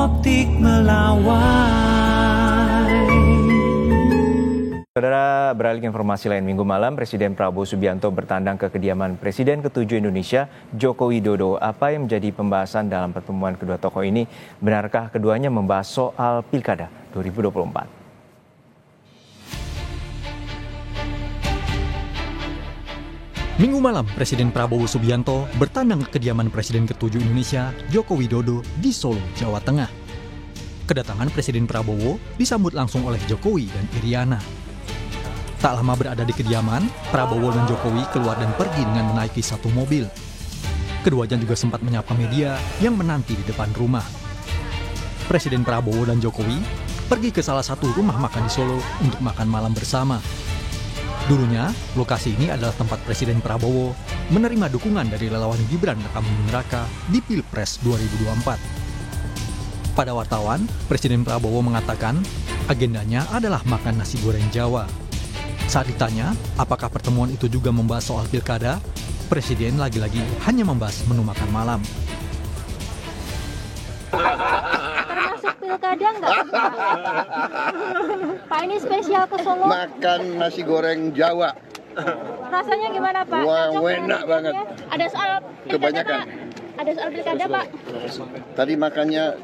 optik melawai. Saudara, beralih ke informasi lain, Minggu malam Presiden Prabowo Subianto bertandang ke kediaman Presiden ke-7 Indonesia, Joko Widodo. Apa yang menjadi pembahasan dalam pertemuan kedua tokoh ini? Benarkah keduanya membahas soal Pilkada 2024? Minggu malam, Presiden Prabowo Subianto bertandang ke kediaman Presiden ke-7 Indonesia, Joko Widodo, di Solo, Jawa Tengah. Kedatangan Presiden Prabowo disambut langsung oleh Jokowi dan Iriana. Tak lama berada di kediaman, Prabowo dan Jokowi keluar dan pergi dengan menaiki satu mobil. Keduanya juga sempat menyapa media yang menanti di depan rumah. Presiden Prabowo dan Jokowi pergi ke salah satu rumah makan di Solo untuk makan malam bersama. Dulunya, lokasi ini adalah tempat Presiden Prabowo menerima dukungan dari relawan Gibran Rakabuming Raka di Pilpres 2024. Pada wartawan, Presiden Prabowo mengatakan agendanya adalah makan nasi goreng Jawa. Saat ditanya apakah pertemuan itu juga membahas soal pilkada, Presiden lagi-lagi hanya membahas menu makan malam. Termasuk pilkada nggak? Pak, ini spesial ke Solo. Makan nasi goreng Jawa. Rasanya gimana, Pak? Wah, Cocok enak dengan banget. Ada soal pilkada, Kebanyakan. Pak? Ada soal pilkada, Pak? Tadi makannya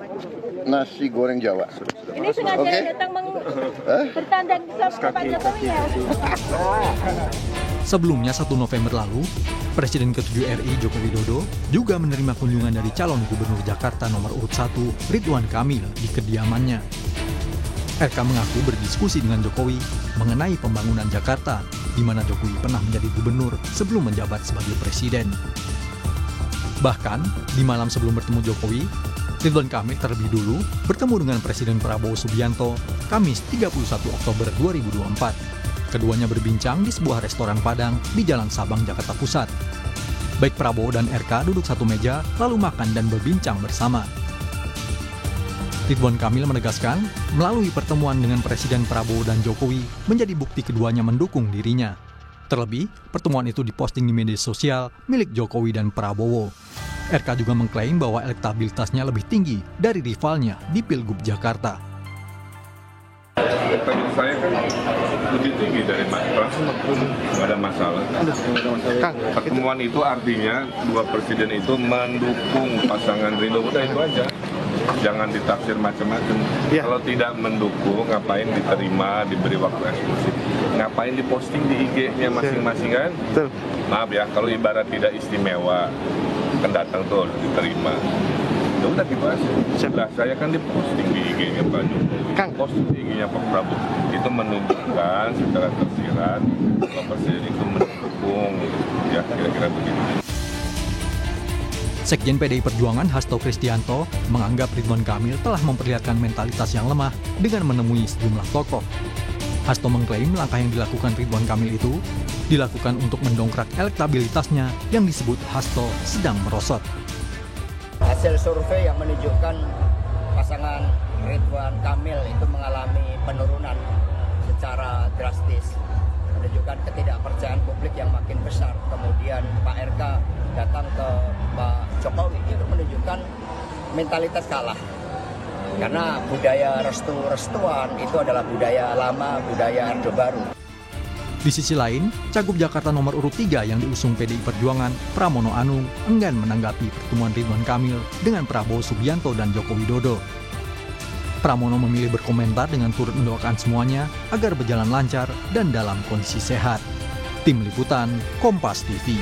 nasi goreng Jawa. Ini sengaja Oke. datang bertandang sama Pak Jokowi ya? Sebelumnya 1 November lalu, Presiden ke-7 RI Joko Widodo juga menerima kunjungan dari calon Gubernur Jakarta nomor urut 1 Ridwan Kamil di kediamannya. RK mengaku berdiskusi dengan Jokowi mengenai pembangunan Jakarta, di mana Jokowi pernah menjadi gubernur sebelum menjabat sebagai presiden. Bahkan, di malam sebelum bertemu Jokowi, Ridwan Kamil terlebih dulu bertemu dengan Presiden Prabowo Subianto Kamis 31 Oktober 2024. Keduanya berbincang di sebuah restoran Padang di Jalan Sabang, Jakarta Pusat. Baik Prabowo dan RK duduk satu meja lalu makan dan berbincang bersama. Ridwan Kamil menegaskan, melalui pertemuan dengan Presiden Prabowo dan Jokowi menjadi bukti keduanya mendukung dirinya. Terlebih, pertemuan itu diposting di media sosial milik Jokowi dan Prabowo. RK juga mengklaim bahwa elektabilitasnya lebih tinggi dari rivalnya di Pilgub Jakarta. Elektabilitas saya kan lebih tinggi dari Mas Pras, nggak ada masalah. Pertemuan itu artinya dua presiden itu mendukung pasangan Ridho, udah itu aja. Jangan ditafsir macam-macam. Ya. Kalau tidak mendukung, ngapain diterima, diberi waktu eksklusif? Ngapain diposting di IG-nya masing-masing kan? Betul. Maaf ya, kalau ibarat tidak istimewa, kan datang tuh harus diterima. Ya udah gitu aja. Sebelah saya kan diposting di IG-nya Pak Jokowi, posting di IG-nya Pak Prabowo. Itu menunjukkan secara tersirat bahwa presiden itu mendukung, ya kira-kira begitu. Sekjen PDI Perjuangan Hasto Kristianto menganggap Ridwan Kamil telah memperlihatkan mentalitas yang lemah dengan menemui sejumlah tokoh. Hasto mengklaim langkah yang dilakukan Ridwan Kamil itu dilakukan untuk mendongkrak elektabilitasnya yang disebut Hasto sedang merosot. Hasil survei yang menunjukkan pasangan Ridwan Kamil itu mengalami penurunan secara drastis, menunjukkan ketidakpercayaan publik yang makin besar. Kemudian Pak RK datang ke Pak Jokowi, itu menunjukkan mentalitas kalah. Karena budaya restu-restuan itu adalah budaya lama, budaya Orde Baru. Di sisi lain, Cagup Jakarta nomor urut 3 yang diusung PDI Perjuangan, Pramono Anung, enggan menanggapi pertemuan Ridwan Kamil dengan Prabowo Subianto dan Joko Widodo. Pramono memilih berkomentar dengan turut mendoakan semuanya agar berjalan lancar dan dalam kondisi sehat. Tim Liputan, Kompas TV.